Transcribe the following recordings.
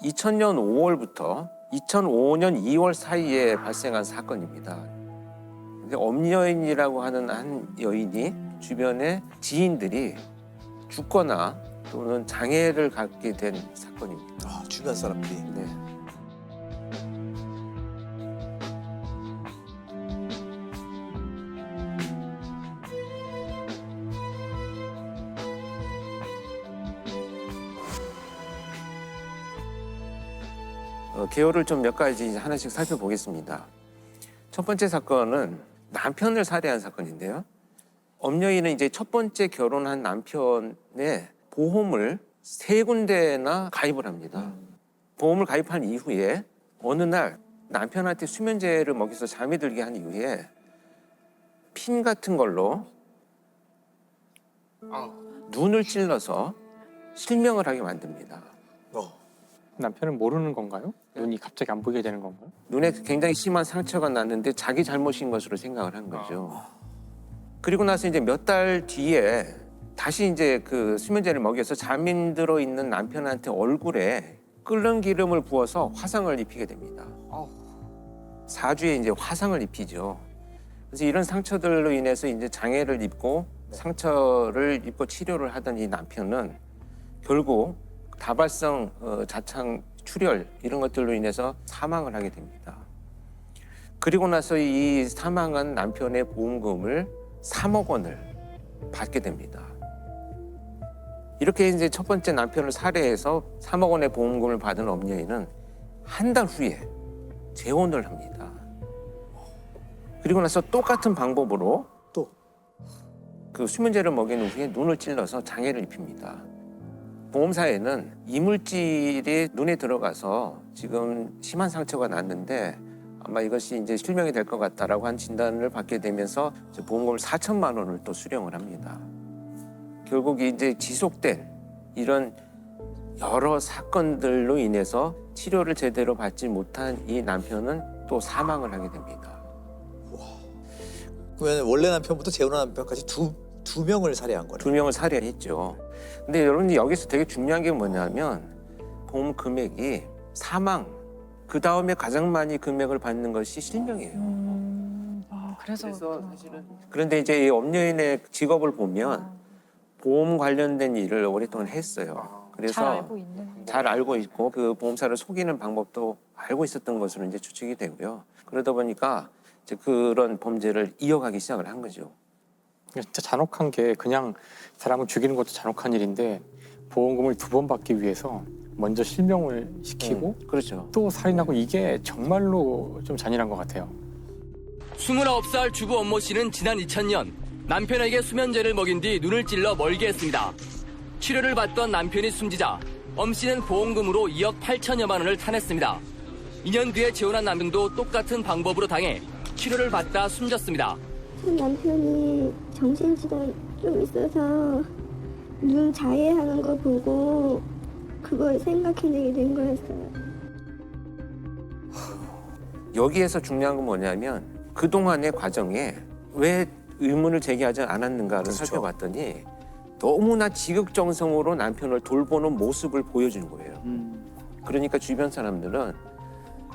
2000년 5월부터 2005년 2월 사이에 발생한 사건입니다. 근데 엄여인이라고 하는 한 여인이 주변의 지인들이 죽거나 또는 장애를 갖게 된 사건입니다. 아, 주변 사람들이. 네. 개요를 좀 몇 가지 하나씩 살펴보겠습니다. 첫 번째 사건은 남편을 살해한 사건인데요. 엄여인은 이제 첫 번째 결혼한 남편의 보험을 3군데나 가입을 합니다. 보험을 가입한 이후에 어느 날 남편한테 수면제를 먹여서 잠이 들게 한 이후에 핀 같은 걸로 눈을 찔러서 실명을 하게 만듭니다. 남편은 모르는 건가요? 눈이 갑자기 안 보이게 되는 건가요? 눈에 굉장히 심한 상처가 났는데 자기 잘못인 것으로 생각을 한 거죠. 그리고 나서 이제 몇 달 뒤에 다시 이제 그 수면제를 먹여서 잠이 들어 있는 남편한테 얼굴에 끓는 기름을 부어서 화상을 입히게 됩니다. 사주에 이제 화상을 입히죠. 그래서 이런 상처들로 인해서 이제 장애를 입고 상처를 입고 치료를 하던 이 남편은 결국 다발성 자창 출혈 이런 것들로 인해서 사망을 하게 됩니다. 그리고 나서 이 사망한 남편의 보험금을 3억 원을 받게 됩니다. 이렇게 이제 첫 번째 남편을 살해해서 3억 원의 보험금을 받은 엄여인은 한 달 후에 재혼을 합니다. 그리고 나서 똑같은 방법으로 또 그 수면제를 먹인 후에 눈을 찔러서 장애를 입힙니다. 보험사에는 이물질이 눈에 들어가서 지금 심한 상처가 났는데 아마 이것이 이제 실명이 될 것 같다라고 한 진단을 받게 되면서 보험금을 4천만 원을 또 수령을 합니다. 결국 이제 지속된 이런 여러 사건들로 인해서 치료를 제대로 받지 못한 이 남편은 또 사망을 하게 됩니다. 그러면 원래 남편부터 재혼한 남편까지 두 명을 살해한 거네. 2명을 살해했죠. 근데 여러분 여기서 되게 중요한 게 뭐냐면 보험 금액이 사망 그 다음에 가장 많이 금액을 받는 것이 실명이에요. 그래서 사실은 그런데 이제 이 엄여인의 직업을 보면 보험 관련된 일을 오랫동안 했어요. 그래서 잘 알고 있는. 잘 알고 있고 그 보험사를 속이는 방법도 알고 있었던 것으로 이제 추측이 되고요. 그러다 보니까 이제 그런 범죄를 이어가기 시작을 한 거죠. 진짜 잔혹한 게 그냥 사람을 죽이는 것도 잔혹한 일인데 보험금을 2번 받기 위해서 먼저 실명을 시키고 그렇죠. 또 살인하고 이게 정말로 좀 잔인한 것 같아요. 29살 주부 엄모 씨는 지난 2000년 남편에게 수면제를 먹인 뒤 눈을 찔러 멀게 했습니다. 치료를 받던 남편이 숨지자 엄 씨는 보험금으로 2억 8천여만 원을 타냈습니다. 2년 뒤에 재혼한 남편도 똑같은 방법으로 당해 치료를 받다 숨졌습니다. 남편이 정신지가 좀 있어서 눈 자해하는 거 보고 그걸 생각해내게 된 거였어요. 여기에서 중요한 건 뭐냐면 그동안의 과정에 왜 의문을 제기하지 않았는가를 그렇죠. 살펴봤더니 너무나 지극정성으로 남편을 돌보는 모습을 보여주는 거예요. 그러니까 주변 사람들은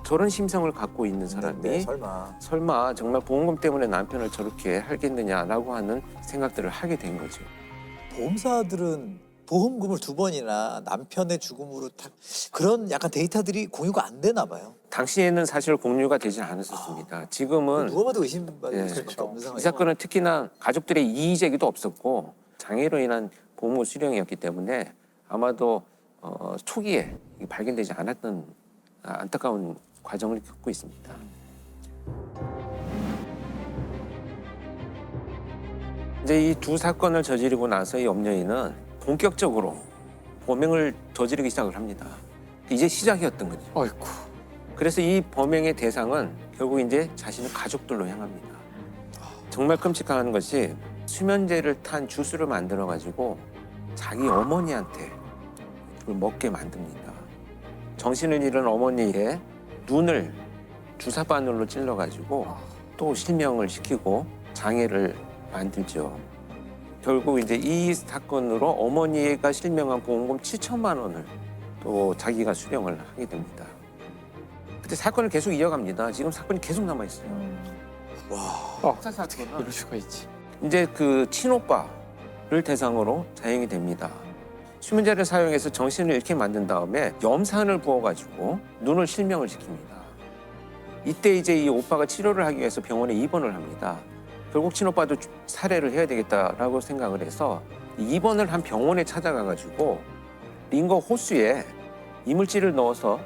저런 심성을 갖고 있는 사람이 네, 설마 정말 보험금 때문에 남편을 저렇게 하겠느냐라고 하는 생각들을 하게 된 거죠. 보험사들은 보험금을 2번이나 남편의 죽음으로 그런 약간 데이터들이 공유가 안 되나 봐요. 당시에는 사실 공유가 되지 않았었습니다. 지금은 누가 봐도 의심받을 네, 수밖에 그렇죠. 없는 이 상황이고. 사건은 특히나 가족들의 이의 제기도 없었고 장애로 인한 보험금 수령이었기 때문에 아마도 초기에 발견되지 않았던 안타까운 과정을 겪고 있습니다. 이제 이 두 사건을 저지르고 나서 이 엄여인은 본격적으로 범행을 저지르기 시작을 합니다. 이제 시작이었던 거죠. 어이쿠. 그래서 이 범행의 대상은 결국 이제 자신의 가족들로 향합니다. 정말 끔찍한 것이 수면제를 탄 주스를 만들어 가지고 자기 어머니한테 그걸 먹게 만듭니다. 정신을 잃은 어머니의 눈을 주사바늘로 찔러 가지고 또 실명을 시키고 장애를 만들죠. 결국 이제 이 사건으로 어머니가 실명한 보험금 7천만 원을 또 자기가 수령을 하게 됩니다. 그때 사건을 계속 이어갑니다. 지금 사건이 계속 남아 있어요. 어떻게 사건은 이럴 수가 있지? 이제 그 친오빠를 대상으로 자행이 됩니다. 수면제를 사용해서 정신을 잃게 만든 다음에 염산을 부어가지고 눈을 실명을 시킵니다. 이때 이제 이 오빠가 치료를 하기 위해서 병원에 입원을 합니다. 결국 친오빠도 살해를 해야 되겠다라고 생각을 해서 입원을 한 병원에 찾아가가지고 링거 호수에 이물질을 넣어서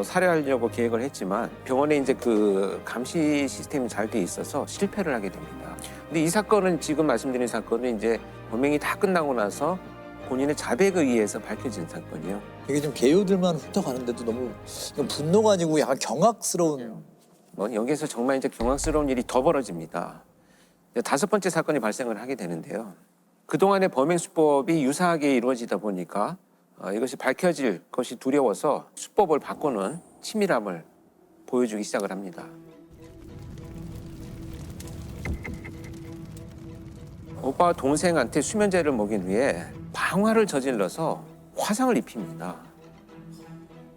살해하려고 계획을 했지만 병원에 이제 그 감시 시스템이 잘 돼 있어서 실패를 하게 됩니다. 근데 이 사건은 지금 말씀드린 사건은 이제 범행이 다 끝나고 나서 본인의 자백에 의해서 밝혀진 사건이에요. 이게 좀 개요들만 훑어가는데도 너무 이건 분노가 아니고 약간 경악스러운. 뭐 여기에서 정말 이제 경악스러운 일이 더 벌어집니다. 이제 5번째 사건이 발생을 하게 되는데요. 그동안의 범행 수법이 유사하게 이루어지다 보니까 이것이 밝혀질 것이 두려워서 수법을 바꾸는 치밀함을 보여주기 시작을 합니다. 오빠와 동생한테 수면제를 먹인 후에 방화를 저질러서 화상을 입힙니다.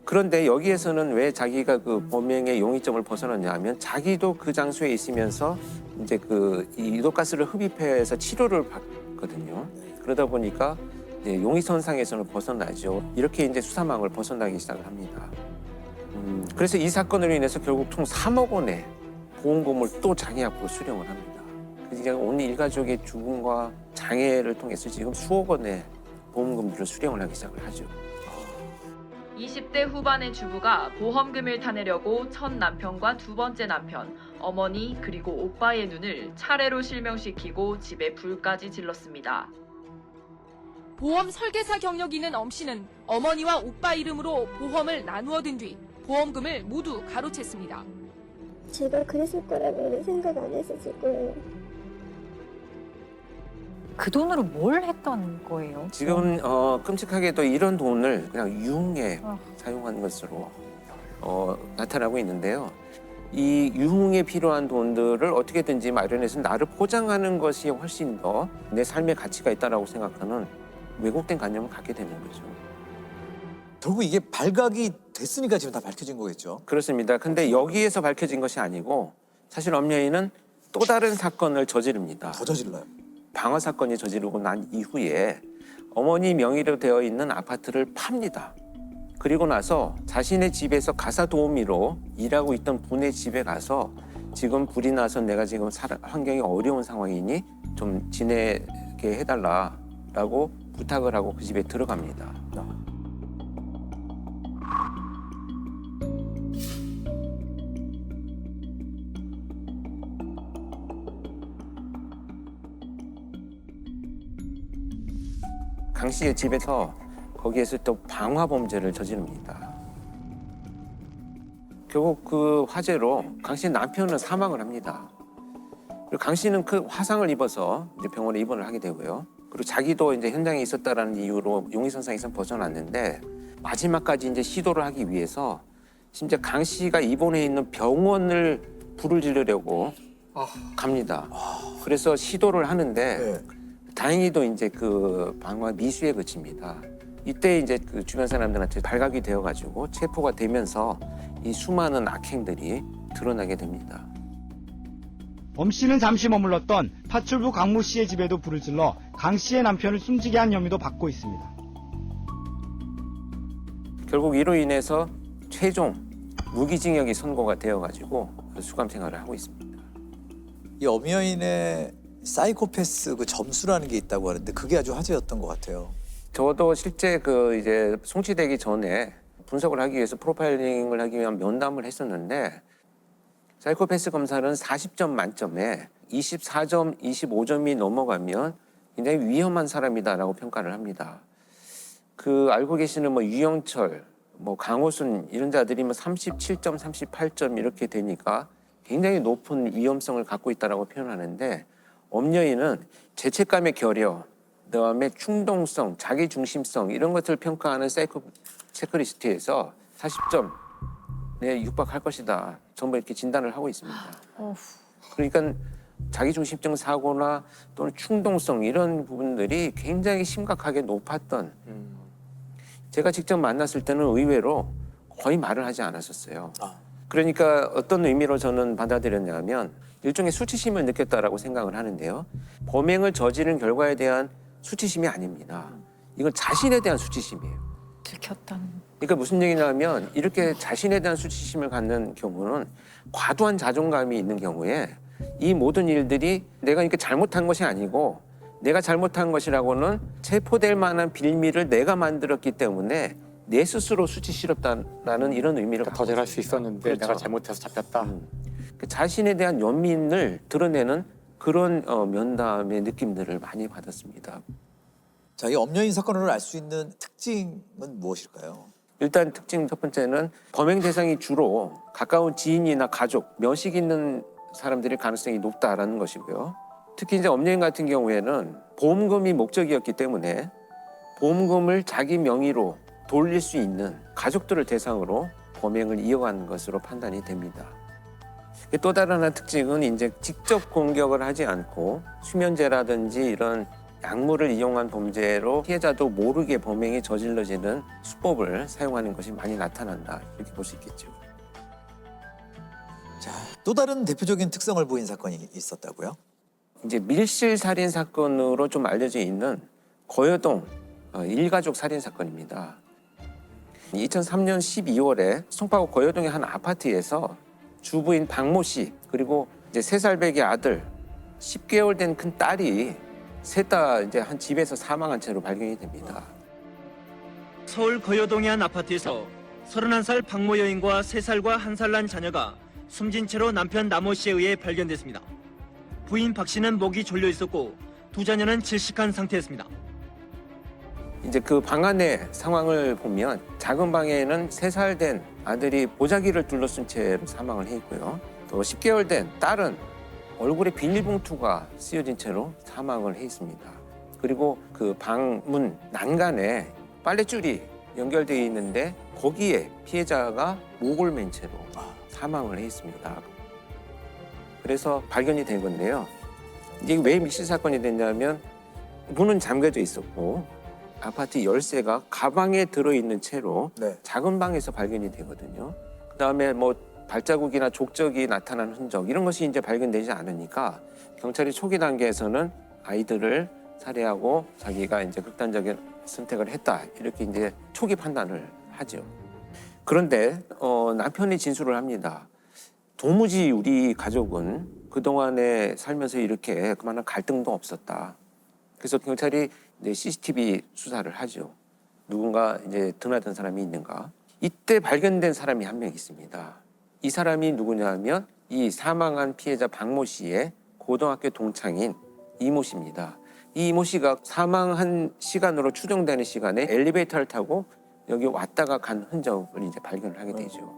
그런데 여기에서는 왜 자기가 그 범행의 용의점을 벗어났냐 하면 자기도 그 장소에 있으면서 이제 그 이도가스를 흡입해서 치료를 받거든요. 그러다 보니까 이제 용의선상에서는 벗어나죠. 이렇게 이제 수사망을 벗어나기 시작을 합니다. 그래서 이 사건으로 인해서 결국 총 3억 원의 보험금을 또 자기 앞으로 수령을 합니다. 그래서 온 일가족의 죽음과 장애를 통해서 지금 수억 원의 보험금들을 수령을 하기 시작을 하죠. 20대 후반의 주부가 보험금을 타내려고 첫 남편과 두 번째 남편, 어머니 그리고 오빠의 눈을 차례로 실명시키고 집에 불까지 질렀습니다. 보험 설계사 경력이 있는 엄 씨는 어머니와 오빠 이름으로 보험을 나누어 든 뒤 보험금을 모두 가로챘습니다. 제가 그랬을 거라고는 생각 안 했었고요. 그 돈으로 뭘 했던 거예요? 지금 끔찍하게도 이런 돈을 그냥 유흥에 사용한 것으로 나타나고 있는데요. 이 유흥에 필요한 돈들을 어떻게든지 마련해서 나를 포장하는 것이 훨씬 더 내 삶의 가치가 있다고 생각하는 왜곡된 관념을 갖게 되는 거죠. 결국 이게 발각이 됐으니까 지금 다 밝혀진 거겠죠. 그렇습니다. 근데 여기에서 밝혀진 것이 아니고 사실 엄여인은 또 다른 사건을 저지릅니다. 더 저질러요. 방화 사건이 저지르고 난 이후에 어머니 명의로 되어 있는 아파트를 팝니다. 그리고 나서 자신의 집에서 가사 도우미로 일하고 있던 분의 집에 가서 지금 불이 나서 내가 지금 환경이 어려운 상황이니 좀 지내게 해달라라고 부탁을 하고 그 집에 들어갑니다. 강 씨의 집에서 거기에서 또 방화 범죄를 저지릅니다. 결국 그 화재로 강 씨 남편은 사망을 합니다. 그리고 강 씨는 그 화상을 입어서 이제 병원에 입원을 하게 되고요. 그리고 자기도 이제 현장에 있었다라는 이유로 용의선상에서 벗어났는데 마지막까지 이제 시도를 하기 위해서 심지어 강 씨가 입원해 있는 병원을 불을 지르려고 갑니다. 그래서 시도를 하는데 네. 다행히도 이제 그 방화 미수에 그칩니다. 이때 이제 그 주변 사람들한테 발각이 되어가지고 체포가 되면서 이 수많은 악행들이 드러나게 됩니다. 엄 씨는 잠시 머물렀던 파출부 강모 씨의 집에도 불을 질러 강 씨의 남편을 숨지게 한 혐의도 받고 있습니다. 결국 이로 인해서 최종 무기징역이 선고가 되어가지고 수감 생활을 하고 있습니다. 이 엄여인의 사이코패스 그 점수라는 게 있다고 하는데 그게 아주 화제였던 것 같아요. 저도 실제 그 이제 송치되기 전에 분석을 하기 위해서 프로파일링을 하기 위한 면담을 했었는데 사이코패스 검사는 40점 만점에 24점, 25점이 넘어가면 굉장히 위험한 사람이다라고 평가를 합니다. 그 알고 계시는 뭐 유영철, 뭐 강호순 이런 자들이 뭐 37점, 38점 이렇게 되니까 굉장히 높은 위험성을 갖고 있다라고 표현하는데 엄여인은 죄책감의 결여, 그다음에 충동성, 자기중심성 이런 것들을 평가하는 사이코 체크리스트에서 40점에 육박할 것이다. 전부 이렇게 진단을 하고 있습니다. 그러니까 자기중심적 사고나 또는 충동성 이런 부분들이 굉장히 심각하게 높았던 제가 직접 만났을 때는 의외로 거의 말을 하지 않았었어요. 아. 그러니까 어떤 의미로 저는 받아들였냐면 일종의 수치심을 느꼈다라고 생각을 하는데요. 범행을 저지른 결과에 대한 수치심이 아닙니다. 이건 자신에 대한 수치심이에요. 들켰다는. 그러니까 무슨 얘기냐면 이렇게 자신에 대한 수치심을 갖는 경우는 과도한 자존감이 있는 경우에 이 모든 일들이 내가 이렇게 잘못한 것이 아니고 내가 잘못한 것이라고는 체포될 만한 빌미를 내가 만들었기 때문에 내 스스로 수치스럽다라는 이런 의미를 더 잘할 수 있었는데 그렇죠. 내가 잘못해서 잡혔다. 그 자신에 대한 연민을 드러내는 그런 면담의 느낌들을 많이 받았습니다. 자, 이 엄연인 사건을 알 수 있는 특징은 무엇일까요? 일단 특징 첫 번째는 범행 대상이 주로 가까운 지인이나 가족, 면식 있는 사람들일 가능성이 높다라는 것이고요. 특히 이제 엄연인 같은 경우에는 보험금이 목적이었기 때문에 보험금을 자기 명의로 돌릴 수 있는 가족들을 대상으로 범행을 이어간 것으로 판단이 됩니다. 또 다른 하나 특징은 이제 직접 공격을 하지 않고 수면제라든지 이런 약물을 이용한 범죄로 피해자도 모르게 범행이 저질러지는 수법을 사용하는 것이 많이 나타난다, 이렇게 볼 수 있겠죠. 자, 또 다른 대표적인 특성을 보인 사건이 있었다고요? 이제 밀실 살인 사건으로 좀 알려져 있는 거여동 일가족 살인 사건입니다. 2003년 12월에 송파구 거여동의 한 아파트에서 주부인 박모 씨 그리고 이제 3살배기 아들, 10개월 된 큰 딸이 셋 다 이제 한 집에서 사망한 채로 발견이 됩니다. 서울 거여동의 한 아파트에서 31살 박모 여인과 3살과 1살 난 자녀가 숨진 채로 남편 남모 씨에 의해 발견됐습니다. 부인 박 씨는 목이 졸려 있었고 두 자녀는 질식한 상태였습니다. 이제 그 방 안의 상황을 보면 작은 방에는 3살 된 아들이 보자기를 둘러쓴 채로 사망을 해 있고요. 또 10개월 된 딸은 얼굴에 비닐봉투가 쓰여진 채로 사망을 해 있습니다. 그리고 그 방문 난간에 빨랫줄이 연결되어 있는데 거기에 피해자가 목을 맨 채로 사망을 해 있습니다. 그래서 발견이 된 건데요. 이게 왜 밀실 사건이 됐냐면 문은 잠겨져 있었고 아파트 열쇠가 가방에 들어있는 채로 네. 작은 방에서 발견이 되거든요. 그다음에 뭐 발자국이나 족적이 나타난 흔적 이런 것이 이제 발견되지 않으니까 경찰이 초기 단계에서는 아이들을 살해하고 자기가 이제 극단적인 선택을 했다 이렇게 이제 초기 판단을 하죠. 그런데 남편이 진술을 합니다. 도무지 우리 가족은 그동안에 살면서 이렇게 그만한 갈등도 없었다. 그래서 경찰이 이제 CCTV 수사를 하죠. 누군가 이제 드나든 사람이 있는가. 이때 발견된 사람이 한 명 있습니다. 이 사람이 누구냐면 이 사망한 피해자 박모 씨의 고등학교 동창인 이모 씨입니다. 이 이모 씨가 사망한 시간으로 추정되는 시간에 엘리베이터를 타고 여기 왔다가 간 흔적을 이제 발견을 하게 되죠.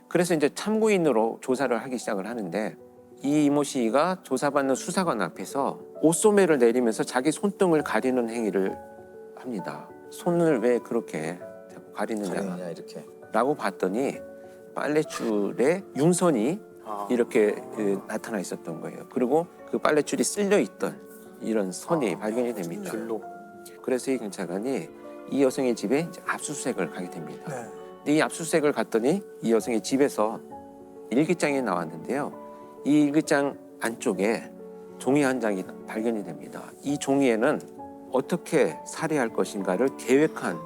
그래서 이제 참고인으로 조사를 하기 시작을 하는데 이 이모 씨가 조사받는 수사관 앞에서 옷소매를 내리면서 자기 손등을 가리는 행위를 합니다. 손을 왜 그렇게 자꾸 가리느냐 이렇게. 라고 봤더니 빨랫줄에 융선이 이렇게 나타나 있었던 거예요. 그리고 그 빨랫줄이 쓸려 있던 이런 선이 발견이 됩니다. 줄로. 그래서 이 경찰관이 이 여성의 집에 이제 압수수색을 가게 됩니다. 네. 근데 이 압수수색을 갔더니 이 여성의 집에서 일기장이 나왔는데요. 이 일기장 안쪽에 종이 한 장이 발견이 됩니다. 이 종이에는 어떻게 살해할 것인가를 계획한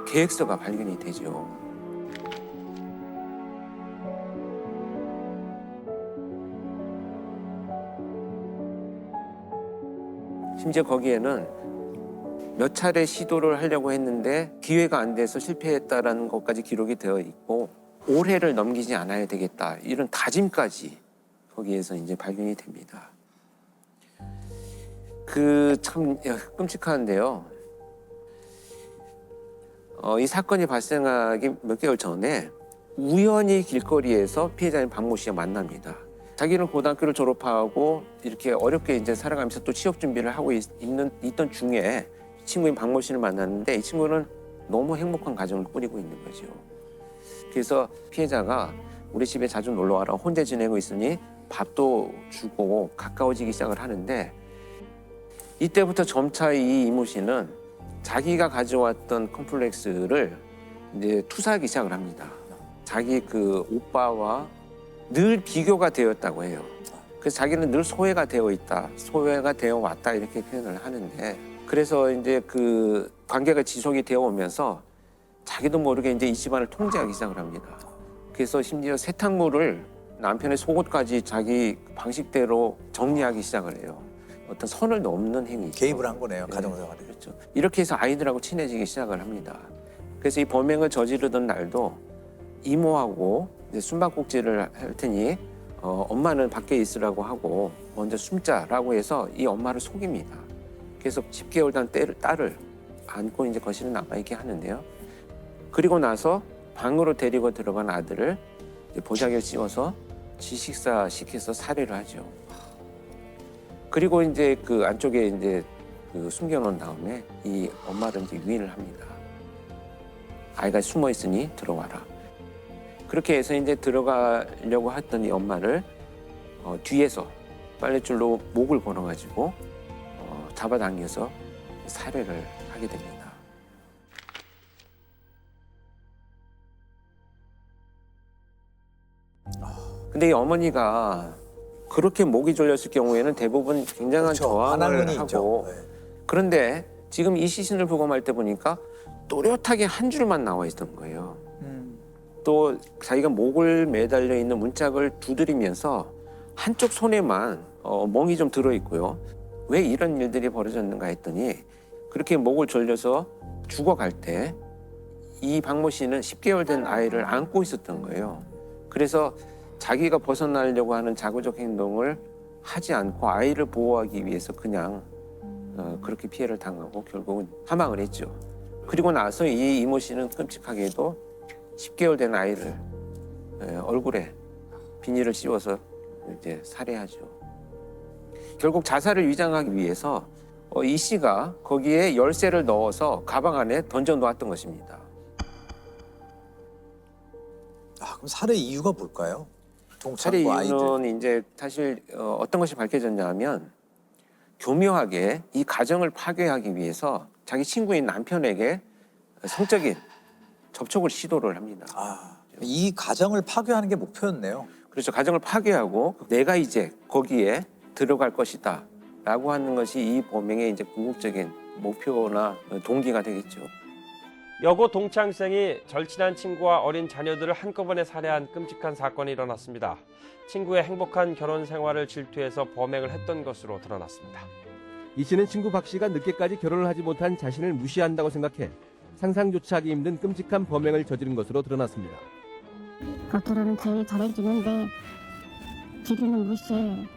계획서가 발견이 되죠. 심지어 거기에는 몇 차례 시도를 하려고 했는데 기회가 안 돼서 실패했다라는 것까지 기록이 되어 있고 올해를 넘기지 않아야 되겠다 이런 다짐까지 거기에서 이제 발견이 됩니다. 그 참 끔찍한데요. 이 사건이 발생하기 몇 개월 전에 우연히 길거리에서 피해자인 박모 씨와 만납니다. 자기는 고등학교를 졸업하고 이렇게 어렵게 이제 살아가면서 또 취업 준비를 하고 있던 중에 친구인 박모 씨를 만났는데 이 친구는 너무 행복한 가정을 꾸리고 있는 거죠. 그래서 피해자가 우리 집에 자주 놀러 와라. 혼자 지내고 있으니 밥도 주고 가까워지기 시작을 하는데 이때부터 점차 이 이모 씨는 자기가 가져왔던 컴플렉스를 이제 투사하기 시작을 합니다. 자기 그 오빠와 늘 비교가 되었다고 해요. 그래서 자기는 늘 소외가 되어 있다, 소외가 되어 왔다 이렇게 표현을 하는데, 그래서 이제 그 관계가 지속이 되어 오면서 자기도 모르게 이제 이 집안을 통제하기 시작을 합니다. 그래서 심지어 세탁물을 남편의 속옷까지 자기 방식대로 정리하기 시작을 해요. 어떤 선을 넘는 행위죠. 개입을 한 거네요, 가정생활에. 그렇죠. 이렇게 해서 아이들하고 친해지기 시작을 합니다. 그래서 이 범행을 저지르던 날도 이모하고 이제 숨바꼭질을 할 테니 엄마는 밖에 있으라고 하고 먼저 숨자라고 해서 이 엄마를 속입니다. 그래서 10개월 된 딸을 안고 이제 거실에 남아있게 하는데요. 그리고 나서 방으로 데리고 들어간 아들을 이제 보자기를 씌워서 지식사 시켜서 살해를 하죠. 그리고 이제 그 안쪽에 이제 그 숨겨놓은 다음에 이 엄마를 이제 유인을 합니다. 아이가 숨어 있으니 들어와라. 그렇게 해서 이제 들어가려고 했던 이 엄마를 뒤에서 빨랫줄로 목을 걸어가지고 잡아당겨서 살해를 하게 됩니다. 근데 이 어머니가 그렇게 목이 졸렸을 경우에는 대부분 굉장한 그렇죠. 저항을 반항문이 하고 있죠. 네. 그런데 지금 이 시신을 부검할 때 보니까 또렷하게 한 줄만 나와 있던 거예요. 또 자기가 목을 매달려 있는 문짝을 두드리면서 한쪽 손에만 멍이 좀 들어있고요. 왜 이런 일들이 벌어졌는가 했더니 그렇게 목을 졸려서 죽어갈 때 이 박모 씨는 10개월 된 아이를 안고 있었던 거예요. 그래서 자기가 벗어나려고 하는 자구적 행동을 하지 않고 아이를 보호하기 위해서 그냥 그렇게 피해를 당하고 결국은 사망을 했죠. 그리고 나서 이 이모 씨는 끔찍하게도 10개월 된 아이를 얼굴에 비닐을 씌워서 이제 살해하죠. 결국 자살을 위장하기 위해서 이 씨가 거기에 열쇠를 넣어서 가방 안에 던져 놓았던 것입니다. 그럼 살해 이유가 뭘까요? 살해 동창과 아이들. 이유는 이제 사실 어떤 것이 밝혀졌냐면 교묘하게 이 가정을 파괴하기 위해서 자기 친구인 남편에게 성적인 접촉을 시도를 합니다. 이 가정을 파괴하는 게 목표였네요. 그렇죠. 가정을 파괴하고 내가 이제 거기에 들어갈 것이다 라고 하는 것이 이 범행의 이제 궁극적인 목표나 동기가 되겠죠. 여고 동창생이 절친한 친구와 어린 자녀들을 한꺼번에 살해한 끔찍한 사건이 일어났습니다. 친구의 행복한 결혼 생활을 질투해서 범행을 했던 것으로 드러났습니다. 이 씨는 친구 박 씨가 늦게까지 결혼을 하지 못한 자신을 무시한다고 생각해 상상조차 하기 힘든 끔찍한 범행을 저지른 것으로 드러났습니다. 겉으로는 제일 잘해주는데 뒤로는 무시해.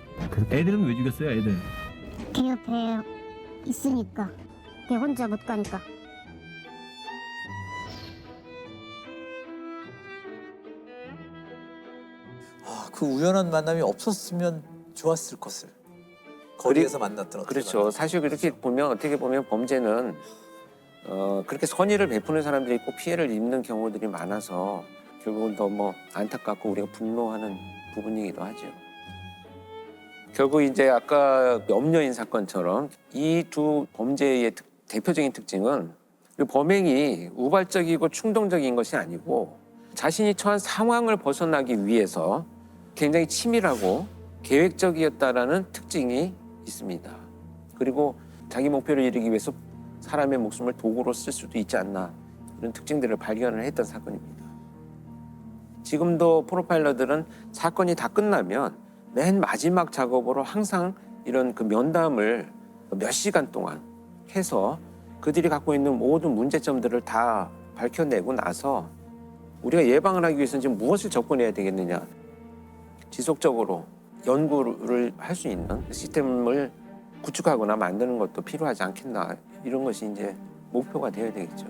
애들은 왜 죽였어요, 애들? 걔 옆에 있으니까. 걔 혼자 못 가니까. 그 우연한 만남이 없었으면 좋았을 것을. 거리에서 만났던 그렇죠. 사실 그렇게 보면 어떻게 보면 범죄는 그렇게 선의를 베푸는 사람들이 꼭 피해를 입는 경우들이 많아서 결국은 더 뭐 안타깝고 우리가 분노하는 부분이기도 하죠. 결국 이제 아까 염려인 사건처럼 이 두 범죄의 대표적인 특징은 범행이 우발적이고 충동적인 것이 아니고 자신이 처한 상황을 벗어나기 위해서 굉장히 치밀하고 계획적이었다라는 특징이 있습니다. 그리고 자기 목표를 이루기 위해서 사람의 목숨을 도구로 쓸 수도 있지 않나 이런 특징들을 발견을 했던 사건입니다. 지금도 프로파일러들은 사건이 다 끝나면 맨 마지막 작업으로 항상 이런 그 면담을 몇 시간 동안 해서 그들이 갖고 있는 모든 문제점들을 다 밝혀내고 나서 우리가 예방을 하기 위해서는 지금 무엇을 접근해야 되겠느냐, 지속적으로 연구를 할 수 있는 시스템을 구축하거나 만드는 것도 필요하지 않겠나, 이런 것이 이제 목표가 되어야 되겠죠.